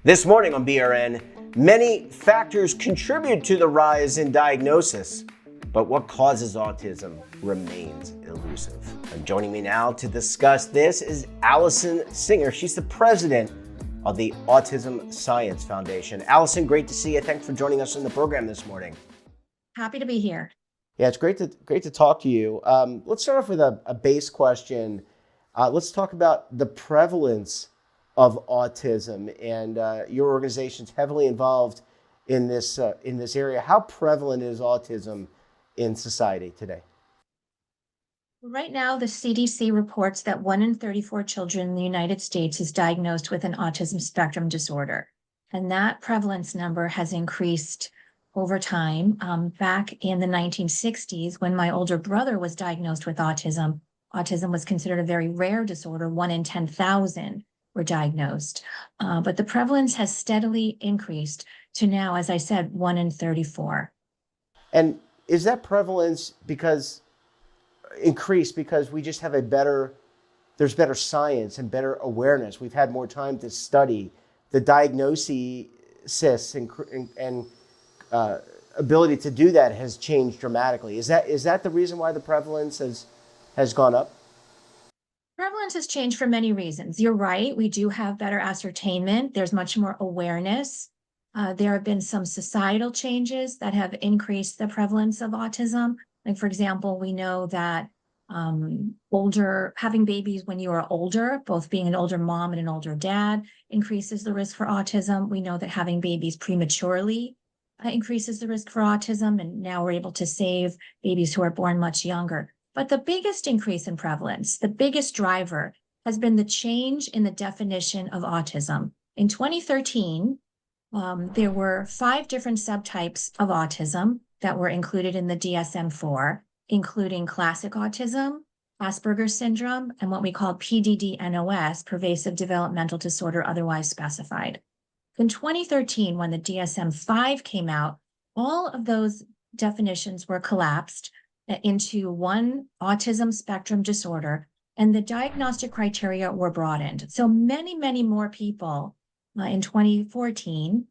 This morning on BRN, many factors contribute to the rise in diagnosis, but what causes autism remains elusive. And joining me now to discuss this is Allison Singer. She's the president of the Autism Science Foundation. Allison, great to see you. Thanks for joining us on the program this morning. Happy to be here. Yeah, it's great to talk to you. Let's start off with a base question. Let's talk about the prevalence of autism, and your organization's heavily involved in this area. How prevalent is autism in society today? Right now, the CDC reports that 1 in 34 children in the United States is diagnosed with an autism spectrum disorder. And that prevalence number has increased over time. Back in the 1960s, when my older brother was diagnosed with autism, autism was considered a very rare disorder. 1 in 10,000 were diagnosed. But the prevalence has steadily increased to now, as I said, 1 in 34. And is that prevalence increased because we just have there's better science and better awareness? We've had more time to study the diagnosis and ability to do that has changed dramatically. Is that the reason why the prevalence has gone up? Prevalence has changed for many reasons. You're right. We do have better ascertainment. There's much more awareness. There have been some societal changes that have increased the prevalence of autism. Like, for example, we know that having babies when you are older, both being an older mom and an older dad, increases the risk for autism. We know that having babies prematurely increases the risk for autism. And now we're able to save babies who are born much younger. But the biggest increase in prevalence, the biggest driver, has been the change in the definition of autism. In 2013, there were 5 different subtypes of autism that were included in the DSM-4, including classic autism, Asperger's syndrome, and what we call PDD-NOS, pervasive developmental disorder otherwise specified. In 2013, when the DSM-5 came out, all of those definitions were collapsed into one autism spectrum disorder, and the diagnostic criteria were broadened. So many, many more people in 2014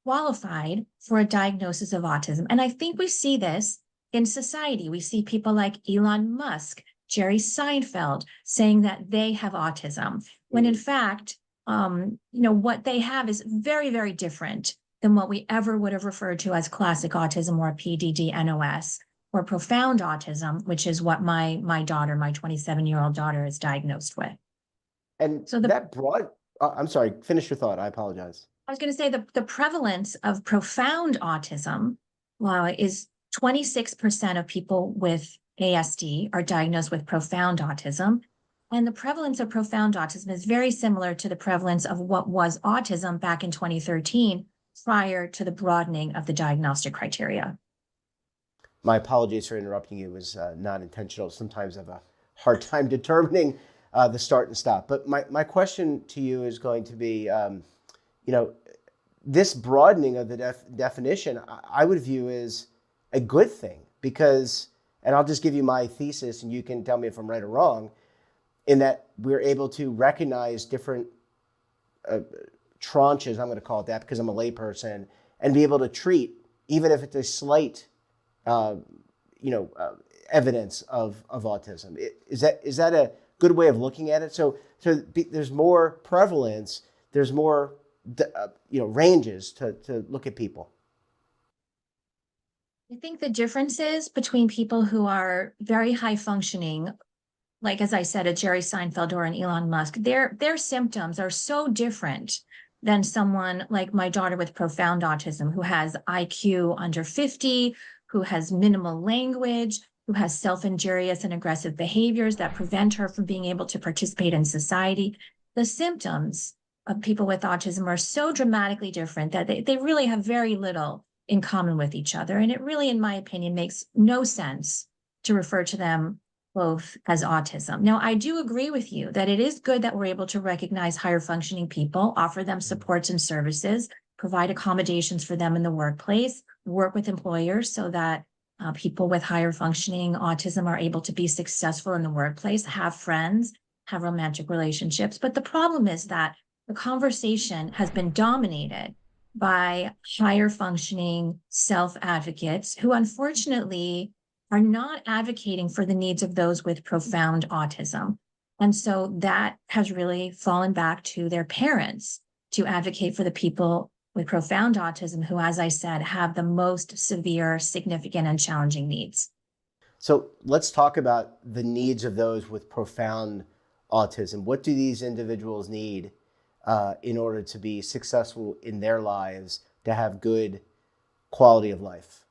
qualified for a diagnosis of autism. And I think we see this in society. We see people like Elon Musk, Jerry Seinfeld saying that they have autism, when in fact, what they have is very, very different than what we ever would have referred to as classic autism or PDD-NOS or profound autism, which is what my 27-year-old daughter is diagnosed with. And so I'm sorry, finish your thought. I apologize. I was going to say the prevalence of profound autism is 26% of people with ASD are diagnosed with profound autism. And the prevalence of profound autism is very similar to the prevalence of what was autism back in 2013, prior to the broadening of the diagnostic criteria. My apologies for interrupting you. It was not intentional. Sometimes I have a hard time determining the start and stop. But my question to you is going to be, this broadening of the definition, I would view as a good thing because, and I'll just give you my thesis and you can tell me if I'm right or wrong, in that we're able to recognize different tranches, I'm going to call it that because I'm a layperson, and be able to treat, even if it's a slight evidence of autism. Is that a good way of looking at it? So there's more prevalence, there's more ranges to look at people. I think the differences between people who are very high functioning, like, as I said, a Jerry Seinfeld or an Elon Musk, their symptoms are so different than someone like my daughter with profound autism, who has IQ under 50, who has minimal language, who has self-injurious and aggressive behaviors that prevent her from being able to participate in society. The symptoms of people with autism are so dramatically different that they really have very little in common with each other. And it really, in my opinion, makes no sense to refer to them both as autism. Now, I do agree with you that it is good that we're able to recognize higher functioning people, offer them supports and services, provide accommodations for them in the workplace, work with employers so that people with higher functioning autism are able to be successful in the workplace, have friends, have romantic relationships. But the problem is that the conversation has been dominated by higher functioning self advocates who unfortunately are not advocating for the needs of those with profound autism. And so that has really fallen back to their parents to advocate for the people with profound autism who, as I said, have the most severe, significant, and challenging needs. So let's talk about the needs of those with profound autism. What do these individuals need in order to be successful in their lives, to have good quality of life?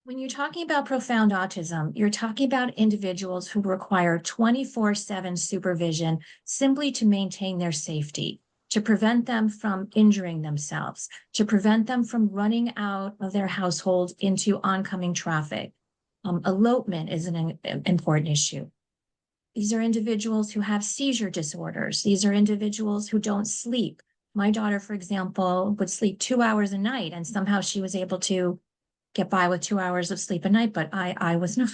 When you're talking about profound autism, you're talking about individuals who require 24/7 supervision simply to maintain their safety, to prevent them from injuring themselves, to prevent them from running out of their household into oncoming traffic. Elopement is an important issue. These are individuals who have seizure disorders. These are individuals who don't sleep. My daughter, for example, would sleep 2 hours a night, and somehow she was able to get by with 2 hours of sleep a night, but I was not.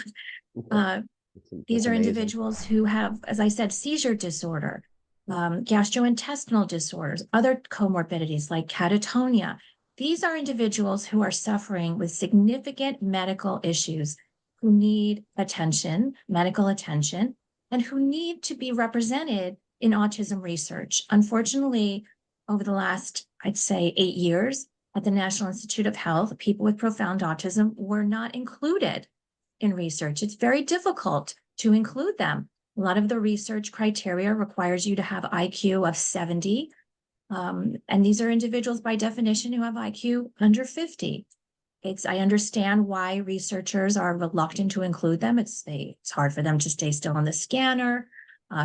Uh, That's these are amazing. individuals who have, as I said, seizure disorder, gastrointestinal disorders, other comorbidities like catatonia. These are individuals who are suffering with significant medical issues, who need attention, medical attention, and who need to be represented in autism research. Unfortunately, over the last, I'd say, 8 years at the National Institute of Health, people with profound autism were not included in research. It's very difficult to include them. A lot of the research criteria requires you to have IQ of 70. And these are individuals by definition who have IQ under 50. I understand why researchers are reluctant to include them. It's hard for them to stay still on the scanner,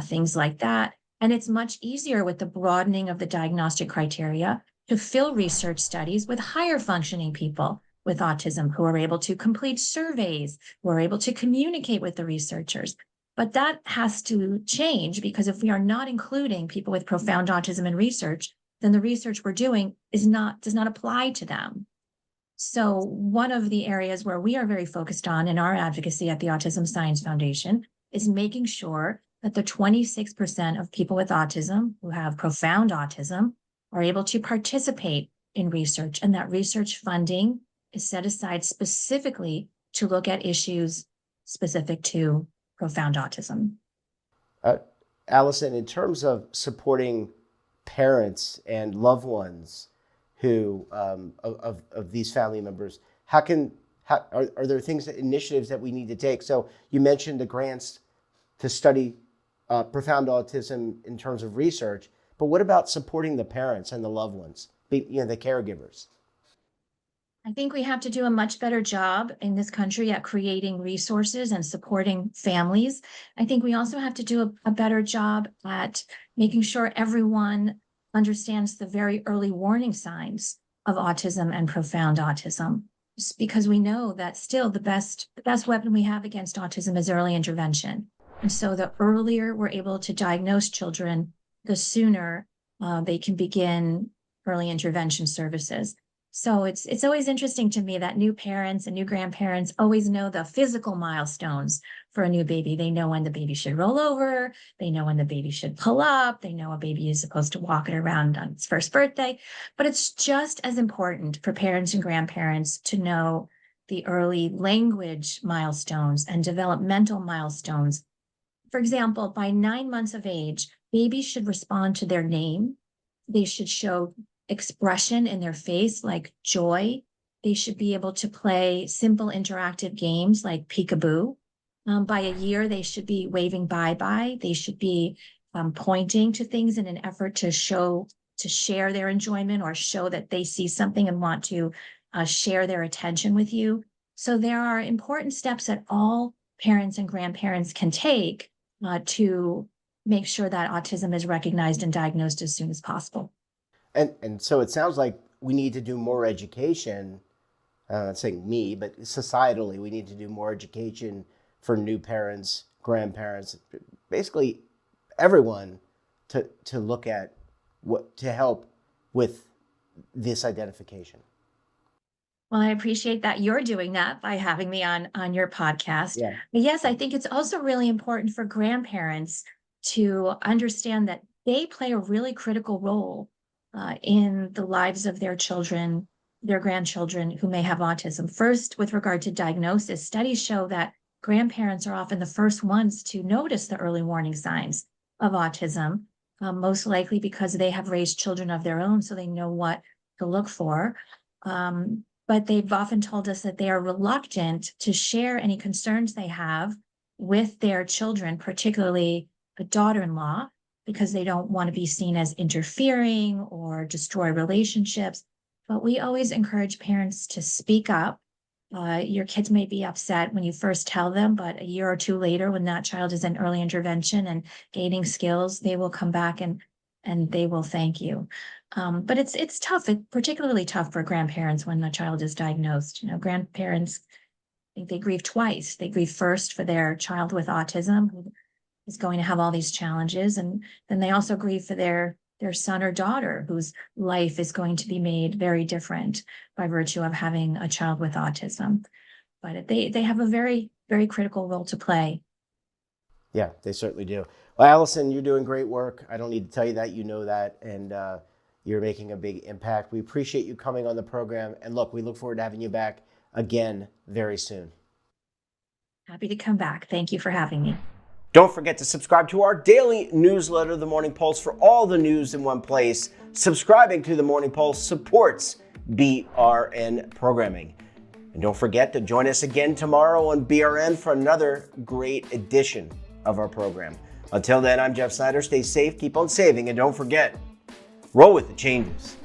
things like that. And it's much easier with the broadening of the diagnostic criteria to fill research studies with higher functioning people with autism who are able to complete surveys, who are able to communicate with the researchers. But that has to change, because if we are not including people with profound autism in research, then the research we're doing does not apply to them. So one of the areas where we are very focused on in our advocacy at the Autism Science Foundation is making sure that the 26% of people with autism who have profound autism are able to participate in research, and that research funding is set aside specifically to look at issues specific to profound autism. Uh, Allison, in terms of supporting parents and loved ones who of these family members, are there initiatives that we need to take? So you mentioned the grants to study profound autism in terms of research, but what about supporting the parents and the loved ones, the caregivers? I think we have to do a much better job in this country at creating resources and supporting families. I think we also have to do a better job at making sure everyone understands the very early warning signs of autism and profound autism, just because we know that still the best weapon we have against autism is early intervention. And so the earlier we're able to diagnose children, the sooner they can begin early intervention services. So it's always interesting to me that new parents and new grandparents always know the physical milestones for a new baby. They know when the baby should roll over. They know when the baby should pull up. They know a baby is supposed to walk it around on its first birthday. But it's just as important for parents and grandparents to know the early language milestones and developmental milestones. For example, by 9 months of age, babies should respond to their name. They should show expression in their face, like joy. They should be able to play simple interactive games like peekaboo. By a year, they should be waving bye-bye. They should be pointing to things in an effort to share their enjoyment or show that they see something and want to share their attention with you. So there are important steps that all parents and grandparents can take to make sure that autism is recognized and diagnosed as soon as possible. And so it sounds like we need to do more education. I'm not saying me, but societally, we need to do more education for new parents, grandparents, basically everyone to look at what to help with this identification. Well, I appreciate that you're doing that by having me on your podcast. Yeah. But yes, I think it's also really important for grandparents to understand that they play a really critical role in the lives of their children, their grandchildren who may have autism. First, with regard to diagnosis, studies show that grandparents are often the first ones to notice the early warning signs of autism, most likely because they have raised children of their own, so they know what to look for. But they've often told us that they are reluctant to share any concerns they have with their children, particularly a daughter-in-law, because they don't want to be seen as interfering or destroy relationships. But we always encourage parents to speak up. Your kids may be upset when you first tell them, but a year or two later, when that child is in early intervention and gaining skills, they will come back and they will thank you. But it's tough. It's particularly tough for grandparents when a child is diagnosed. Grandparents, I think they grieve twice. They grieve first for their child with autism, who is going to have all these challenges, and then they also grieve for their son or daughter whose life is going to be made very different by virtue of having a child with autism. But they have a very, very critical role to play. Yeah, they certainly do. Well, Allison, you're doing great work. I don't need to tell you that. You know that. And you're making a big impact. We appreciate you coming on the program. And look, we look forward to having you back again very soon. Happy to come back. Thank you for having me. Don't forget to subscribe to our daily newsletter, The Morning Pulse, for all the news in one place. Subscribing to The Morning Pulse supports BRN programming. And don't forget to join us again tomorrow on BRN for another great edition of our program. Until then, I'm Jeff Snyder. Stay safe, keep on saving, and don't forget, roll with the changes.